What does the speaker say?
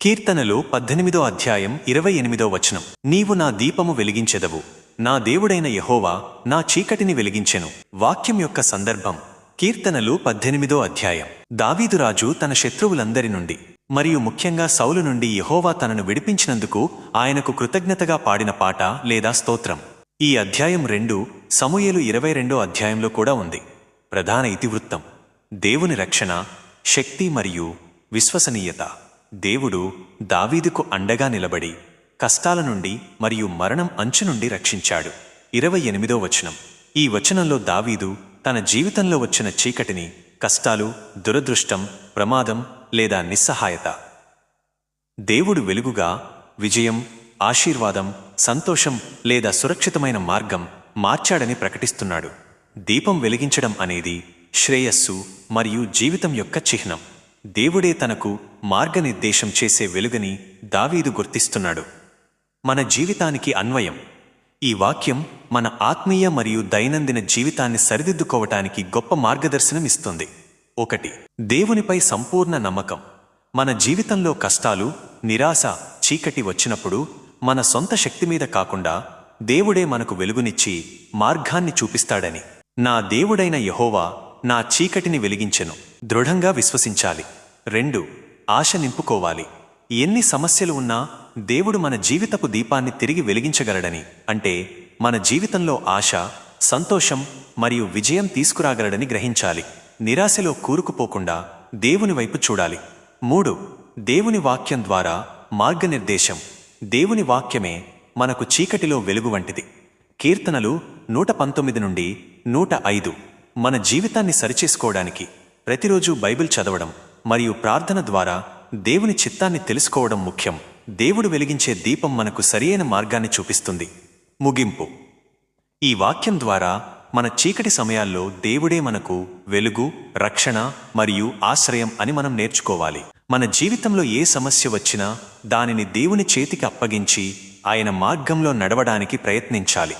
కీర్తనలు 18వ అధ్యాయం 28వ వచనం. నీవు నా దీపము వెలిగించెదవు, నా దేవుడైన యెహోవా నా చీకటిని వెలిగించెను. వాక్యం యొక్క సందర్భం కీర్తనలు 18వ అధ్యాయం. దావీదురాజు తన శత్రువులందరి నుండి మరియు ముఖ్యంగా సౌలు నుండి యెహోవా తనను విడిపించినందుకు ఆయనకు కృతజ్ఞతగా పాడిన పాట లేదా స్తోత్రం. ఈ అధ్యాయం 2 సమూయేలు 22వ అధ్యాయంలో కూడా ఉంది. ప్రధాన ఇతివృత్తం దేవుని రక్షణ, శక్తి మరియు విశ్వసనీయత. దేవుడు దావీదుకు అండగా నిలబడి కష్టాల నుండి మరియు మరణం అంచు నుండి రక్షించాడు. 28వ వచనం. ఈ వచనంలో దావీదు తన జీవితంలో వచ్చిన చీకటిని, కష్టాలు, దురదృష్టం, ప్రమాదం లేదా నిస్సహాయత దేవుడు వెలుగుగా, విజయం, ఆశీర్వాదం, సంతోషం లేదా సురక్షితమైన మార్గం మార్చాడని ప్రకటిస్తున్నాడు. దీపం వెలిగించడం అనేది శ్రేయస్సు మరియు జీవితం యొక్క చిహ్నం. దేవుడే తనకు మార్గనిర్దేశం చేసే వెలుగని దావీదు గుర్తిస్తున్నాడు. మన జీవితానికి అన్వయం. ఈ వాక్యం మన ఆత్మీయ మరియు దైనందిన జీవితాన్ని సరిదిద్దుకోవటానికి గొప్ప మార్గదర్శనం ఇస్తుంది. 1. దేవునిపై సంపూర్ణ నమ్మకం. మన జీవితంలో కష్టాలు, నిరాశ, చీకటి వచ్చినప్పుడు మన సొంత శక్తి మీద కాకుండా దేవుడే మనకు వెలుగునిచ్చి మార్గాన్ని చూపిస్తాడని, నా దేవుడైన యెహోవా నా చీకటిని వెలిగించెను, దృఢంగా విశ్వసించాలి. 2. ఆశ నింపుకోవాలి. ఎన్ని సమస్యలు ఉన్నా దేవుడు మన జీవితపు దీపాన్ని తిరిగి వెలిగించగలడని, అంటే మన జీవితంలో ఆశ, సంతోషం మరియు విజయం తీసుకురాగలడని గ్రహించాలి. నిరాశలో కూరుకుపోకుండా దేవుని వైపు చూడాలి. 3. దేవుని వాక్యం ద్వారా మార్గనిర్దేశం. దేవుని వాక్యమే మనకు చీకటిలో వెలుగు వంటిది. కీర్తనలు 119 నుండి 105. మన జీవితాన్ని సరిచేసుకోవడానికి ప్రతిరోజు బైబిల్ చదవడం మరియు ప్రార్థన ద్వారా దేవుని చిత్తాన్ని తెలుసుకోవడం ముఖ్యం. దేవుడు వెలిగించే దీపం మనకు సరియైన మార్గాన్ని చూపిస్తుంది. ముగింపు. ఈ వాక్యం ద్వారా మన చీకటి సమయాల్లో దేవుడే మనకు వెలుగు, రక్షణ మరియు ఆశ్రయం అని మనం నేర్చుకోవాలి. మన జీవితంలో ఏ సమస్య వచ్చినా దానిని దేవుని చేతికి అప్పగించి ఆయన మార్గంలో నడవడానికి ప్రయత్నించాలి.